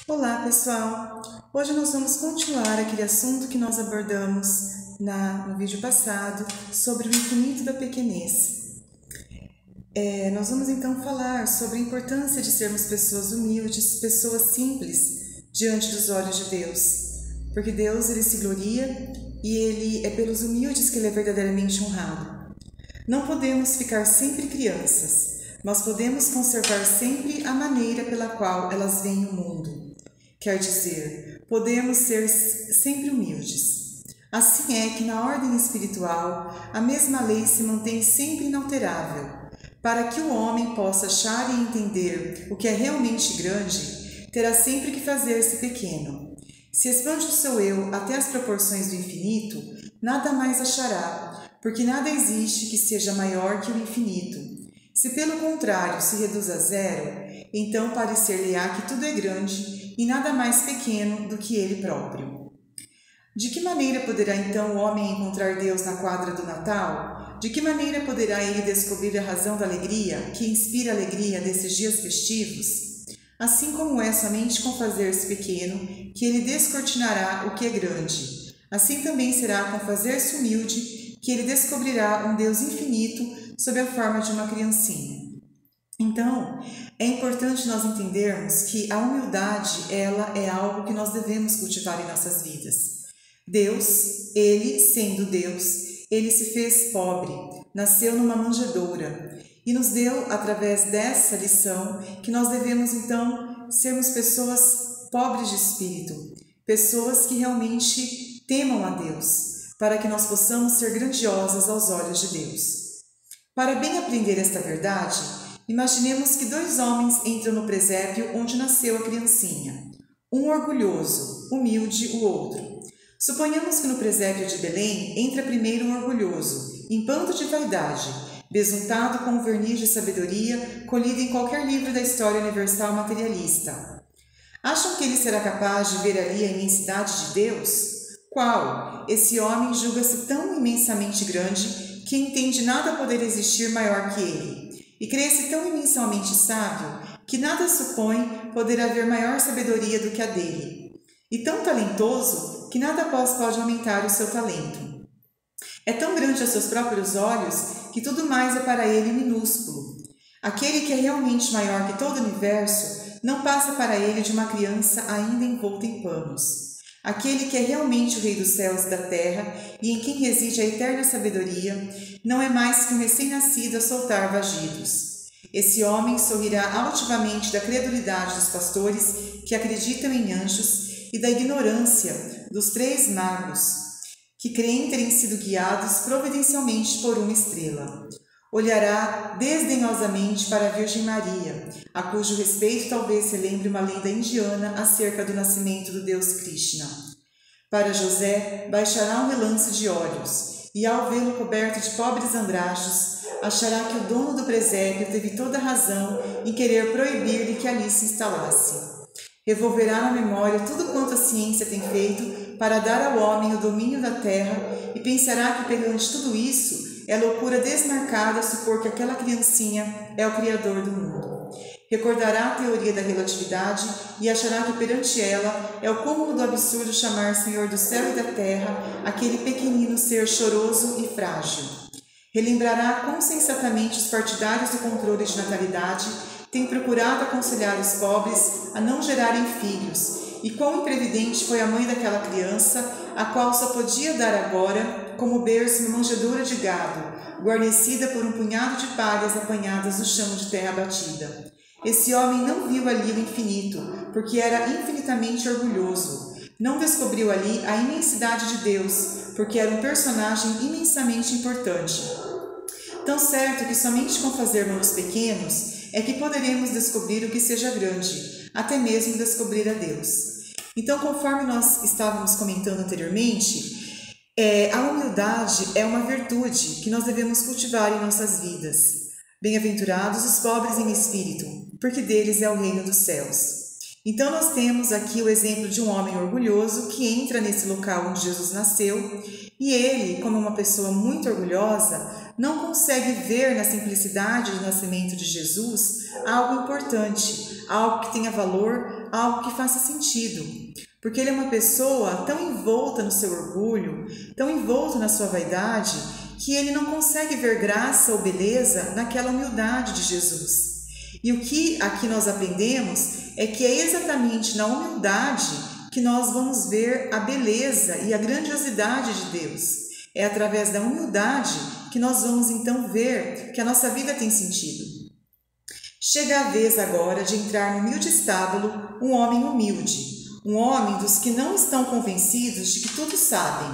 Olá, pessoal! Hoje nós vamos continuar aquele assunto que nós abordamos no vídeo passado sobre o infinito da pequenez. Nós vamos então falar sobre a importância de sermos pessoas humildes, pessoas simples diante dos olhos de Deus, porque Deus ele se gloria e ele é pelos humildes que ele é verdadeiramente honrado. Não podemos ficar sempre crianças, mas podemos conservar sempre a maneira pela qual elas veem o mundo. Quer dizer, podemos ser sempre humildes. Assim é que na ordem espiritual, a mesma lei se mantém sempre inalterável. Para que o homem possa achar e entender o que é realmente grande, terá sempre que fazer-se pequeno. Se expande o seu eu até as proporções do infinito, nada mais achará, porque nada existe que seja maior que o infinito. Se pelo contrário se reduz a zero, então parecer-lhe-á que tudo é grande e nada mais pequeno do que ele próprio. De que maneira poderá então o homem encontrar Deus na quadra do Natal? De que maneira poderá ele descobrir a razão da alegria, que inspira a alegria desses dias festivos? Assim como é somente com fazer-se pequeno que ele descortinará o que é grande, assim também será com fazer-se humilde que ele descobrirá um Deus infinito sob a forma de uma criancinha. Então, é importante nós entendermos que a humildade, ela é algo que nós devemos cultivar em nossas vidas. Deus, ele sendo Deus, ele se fez pobre, nasceu numa manjedoura e nos deu, através dessa lição, que nós devemos então sermos pessoas pobres de espírito, pessoas que realmente temam a Deus, para que nós possamos ser grandiosas aos olhos de Deus. Para bem aprender esta verdade, imaginemos que dois homens entram no presépio onde nasceu a criancinha. Um orgulhoso, humilde o outro. Suponhamos que no presépio de Belém entra primeiro um orgulhoso, em panto de vaidade, besuntado com um verniz de sabedoria colhido em qualquer livro da história universal materialista. Acham que ele será capaz de ver ali a imensidade de Deus? Qual? Esse homem julga-se tão imensamente grande que entende nada poder existir maior que ele. E crê-se tão imensamente sábio que nada supõe poder haver maior sabedoria do que a dele, e tão talentoso que nada pode aumentar o seu talento. É tão grande aos seus próprios olhos que tudo mais é para ele minúsculo. Aquele que é realmente maior que todo o universo não passa para ele de uma criança ainda envolta em panos. Aquele que é realmente o Rei dos céus e da terra e em quem reside a eterna sabedoria, não é mais que um recém-nascido a soltar vagidos. Esse homem sorrirá altivamente da credulidade dos pastores que acreditam em anjos e da ignorância dos 3 magos, que creem terem sido guiados providencialmente por uma estrela. Olhará desdenhosamente para a Virgem Maria, a cujo respeito talvez se lembre uma lenda indiana acerca do nascimento do deus Krishna. Para José, baixará um relance de olhos, e ao vê-lo coberto de pobres andrajos, achará que o dono do presépio teve toda a razão em querer proibir-lhe que ali se instalasse. Revolverá na memória tudo quanto a ciência tem feito para dar ao homem o domínio da terra e pensará que perante tudo isso é loucura desmarcada supor que aquela criancinha é o Criador do mundo. Recordará a teoria da relatividade e achará que perante ela é o cúmulo do absurdo chamar Senhor do céu e da terra aquele pequenino ser choroso e frágil. Relembrará quão sensatamente os partidários do controle de natalidade têm procurado aconselhar os pobres a não gerarem filhos e quão imprevidente foi a mãe daquela criança, a qual só podia dar agora como berço uma manjedoura de gado, guarnecida por um punhado de palhas apanhadas do chão de terra batida. Esse homem não viu ali o infinito, porque era infinitamente orgulhoso. Não descobriu ali a imensidade de Deus, porque era um personagem imensamente importante. Tão certo que somente com fazermos-nos pequenos é que poderemos descobrir o que seja grande, até mesmo descobrir a Deus. Então, conforme nós estávamos comentando anteriormente, a humildade é uma virtude que nós devemos cultivar em nossas vidas. Bem-aventurados os pobres em espírito, porque deles é o reino dos céus. Então nós temos aqui o exemplo de um homem orgulhoso que entra nesse local onde Jesus nasceu e ele, como uma pessoa muito orgulhosa, não consegue ver na simplicidade do nascimento de Jesus algo importante, algo que tenha valor, algo que faça sentido, porque ele é uma pessoa tão envolta no seu orgulho, tão envolto na sua vaidade, que ele não consegue ver graça ou beleza naquela humildade de Jesus. E o que aqui nós aprendemos é que é exatamente na humildade que nós vamos ver a beleza e a grandiosidade de Deus. É através da humildade que nós vamos então ver que a nossa vida tem sentido. Chega a vez agora de entrar no humilde estábulo um homem humilde, um homem dos que não estão convencidos de que tudo sabem,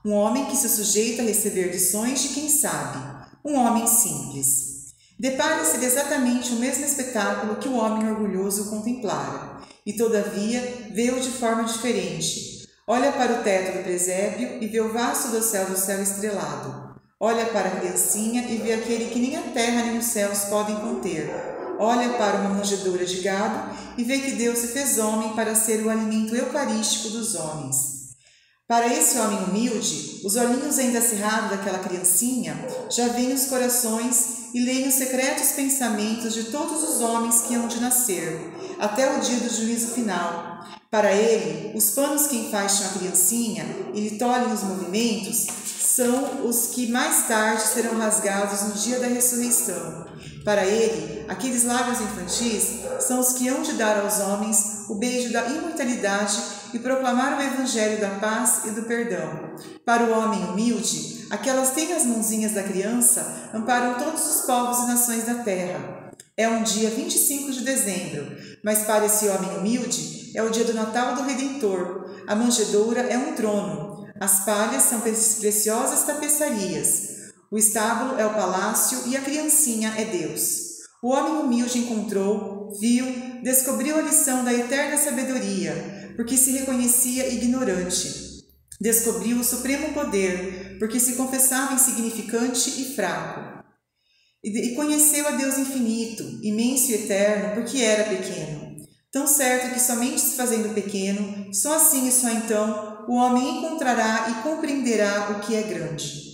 um homem que se sujeita a receber lições de quem sabe, um homem simples. Depara-se exatamente o mesmo espetáculo que o homem orgulhoso contemplara, e todavia vê-o de forma diferente. Olha para o teto do presépio e vê o vasto do céu estrelado. Olha para a criancinha e vê aquele que nem a terra nem os céus podem conter. Olha para uma manjedoura de gado e vê que Deus se fez homem para ser o alimento eucarístico dos homens. Para esse homem humilde, os olhinhos ainda cerrados daquela criancinha já veem os corações e leem os secretos pensamentos de todos os homens que hão de nascer, até o dia do juízo final. Para ele, os panos que enfaixam a criancinha e lhe tolhem os movimentos são os que mais tarde serão rasgados no dia da ressurreição. Para ele, aqueles lábios infantis são os que hão de dar aos homens o beijo da imortalidade e proclamar o evangelho da paz e do perdão. Para o homem humilde, aquelas tenras mãozinhas da criança amparam todos os povos e nações da terra. É um dia 25 de dezembro, mas para esse homem humilde é o dia do Natal do Redentor. A manjedoura é um trono, as palhas são preciosas tapeçarias. O estábulo é o palácio e a criancinha é Deus. O homem humilde encontrou, viu, descobriu a lição da eterna sabedoria, porque se reconhecia ignorante. Descobriu o supremo poder, porque se confessava insignificante e fraco. E conheceu a Deus infinito, imenso e eterno, porque era pequeno. Tão certo que somente se fazendo pequeno, só assim e só então, o homem encontrará e compreenderá o que é grande.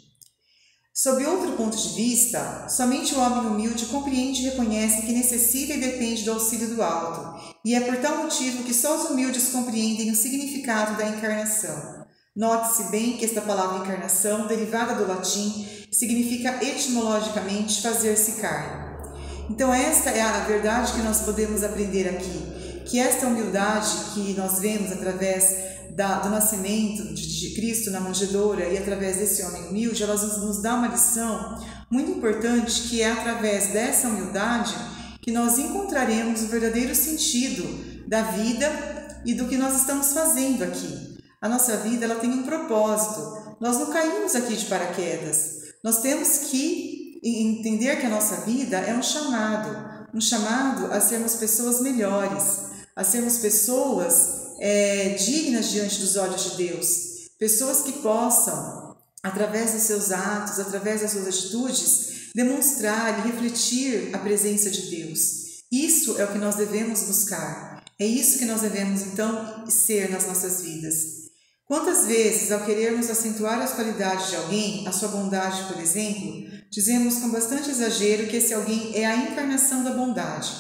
Sob outro ponto de vista, somente o homem humilde compreende e reconhece que necessita e depende do auxílio do alto, e é por tal motivo que só os humildes compreendem o significado da encarnação. Note-se bem que esta palavra encarnação, derivada do latim, significa etimologicamente fazer-se carne. Então esta é a verdade que nós podemos aprender aqui, que esta humildade que nós vemos através do nascimento de Cristo na manjedoura e através desse homem humilde, ela nos dá uma lição muito importante, que é através dessa humildade que nós encontraremos o verdadeiro sentido da vida e do que nós estamos fazendo aqui. A nossa vida ela tem um propósito, nós não caímos aqui de paraquedas, nós temos que entender que a nossa vida é um chamado a sermos pessoas melhores, a sermos pessoas dignas diante dos olhos de Deus, pessoas que possam, através dos seus atos, através das suas atitudes, demonstrar e refletir a presença de Deus. Isso é o que nós devemos buscar, é isso que nós devemos então ser nas nossas vidas. Quantas vezes, ao querermos acentuar as qualidades de alguém, a sua bondade, por exemplo, dizemos com bastante exagero que esse alguém é a encarnação da bondade.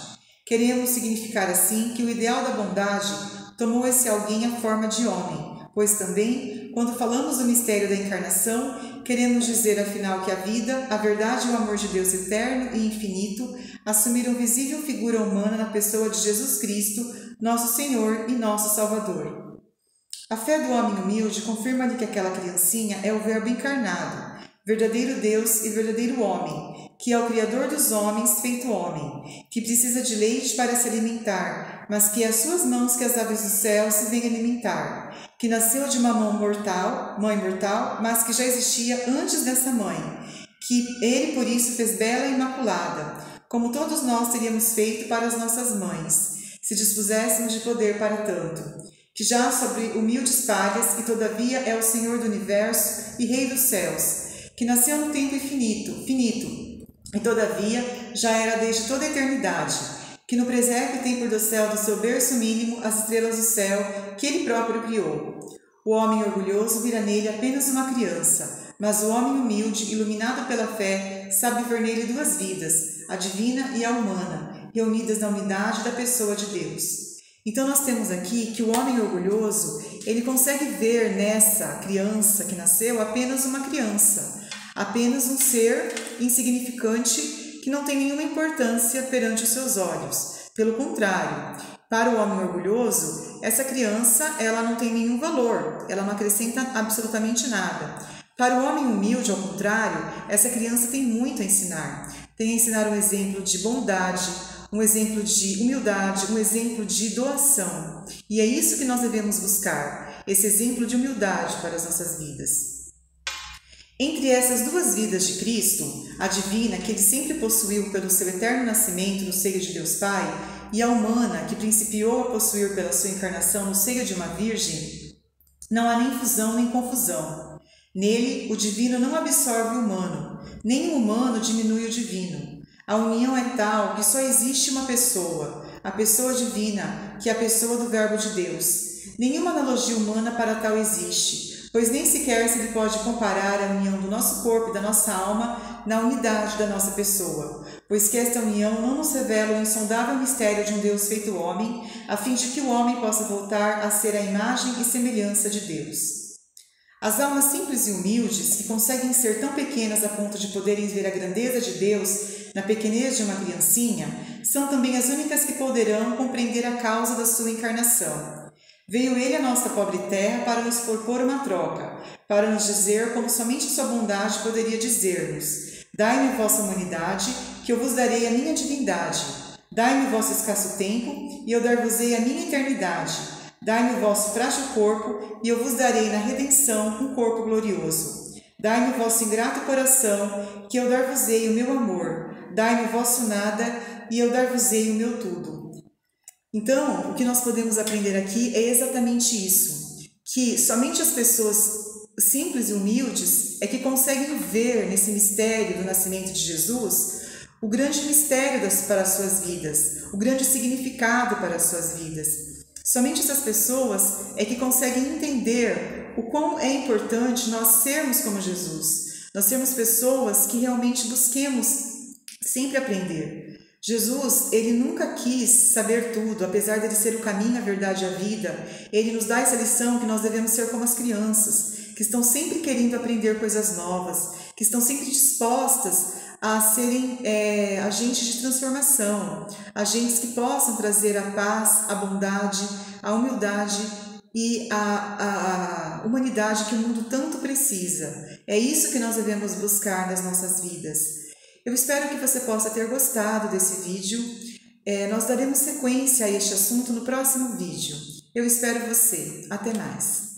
Queremos significar assim que o ideal da bondade tomou esse alguém a forma de homem, pois também, quando falamos do mistério da encarnação, queremos dizer afinal que a vida, a verdade e o amor de Deus eterno e infinito assumiram visível figura humana na pessoa de Jesus Cristo, nosso Senhor e nosso Salvador. A fé do homem humilde confirma-lhe que aquela criancinha é o Verbo encarnado, verdadeiro Deus e verdadeiro homem, que é o Criador dos homens feito homem, que precisa de leite para se alimentar, mas que é às suas mãos que as aves do céu se vêm alimentar, que nasceu de uma mãe mortal, mas que já existia antes dessa mãe, que ele por isso fez bela e imaculada, como todos nós teríamos feito para as nossas mães, se dispuséssemos de poder para tanto, que já sobre humildes palhas e todavia é o Senhor do universo e Rei dos céus, que nasceu no tempo finito, e todavia já era desde toda a eternidade, que no presépio tem por dossel do seu berço mínimo as estrelas do céu que ele próprio criou. O homem orgulhoso vira nele apenas uma criança, mas o homem humilde, iluminado pela fé, sabe ver nele duas vidas, a divina e a humana, reunidas na unidade da pessoa de Deus. Então nós temos aqui que o homem orgulhoso, ele consegue ver nessa criança que nasceu apenas uma criança, apenas um ser insignificante que não tem nenhuma importância perante os seus olhos. Pelo contrário, para o homem orgulhoso, essa criança ela não tem nenhum valor, ela não acrescenta absolutamente nada. Para o homem humilde, ao contrário, essa criança tem muito a ensinar. Tem a ensinar um exemplo de bondade, um exemplo de humildade, um exemplo de doação. E é isso que nós devemos buscar, esse exemplo de humildade para as nossas vidas. Entre essas duas vidas de Cristo, a divina, que ele sempre possuiu pelo seu eterno nascimento no seio de Deus Pai, e a humana, que principiou a possuir pela sua encarnação no seio de uma virgem, não há nem fusão nem confusão. Nele, o divino não absorve o humano, nem o humano diminui o divino. A união é tal que só existe uma pessoa, a pessoa divina, que é a pessoa do Verbo de Deus. Nenhuma analogia humana para tal existe, pois nem sequer se lhe pode comparar a união do nosso corpo e da nossa alma na unidade da nossa pessoa, pois que esta união não nos revela o insondável mistério de um Deus feito homem, a fim de que o homem possa voltar a ser a imagem e semelhança de Deus. As almas simples e humildes, que conseguem ser tão pequenas a ponto de poderem ver a grandeza de Deus na pequenez de uma criancinha, são também as únicas que poderão compreender a causa da sua encarnação. Veio ele à nossa pobre terra para nos propor uma troca, para nos dizer como somente sua bondade poderia dizer-nos: dai-me vossa humanidade, que eu vos darei a minha divindade. Dai-me vosso escasso tempo, e eu dar-vos-ei a minha eternidade. Dai-me o vosso frágil corpo, e eu vos darei na redenção um corpo glorioso. Dai-me o vosso ingrato coração, que eu dar-vos-ei o meu amor. Dai-me o vosso nada, e eu dar-vos-ei o meu tudo. Então, o que nós podemos aprender aqui é exatamente isso, que somente as pessoas simples e humildes é que conseguem ver nesse mistério do nascimento de Jesus o grande mistério para as suas vidas, o grande significado para as suas vidas. Somente essas pessoas é que conseguem entender o quão é importante nós sermos como Jesus, nós sermos pessoas que realmente busquemos sempre aprender. Jesus, ele nunca quis saber tudo, apesar de ele ser o caminho, a verdade e a vida. Ele nos dá essa lição que nós devemos ser como as crianças, que estão sempre querendo aprender coisas novas, que estão sempre dispostas a serem agentes de transformação, agentes que possam trazer a paz, a bondade, a humildade e a humanidade que o mundo tanto precisa. É isso que nós devemos buscar nas nossas vidas. Eu espero que você possa ter gostado desse vídeo. Nós daremos sequência a este assunto no próximo vídeo. Eu espero você. Até mais!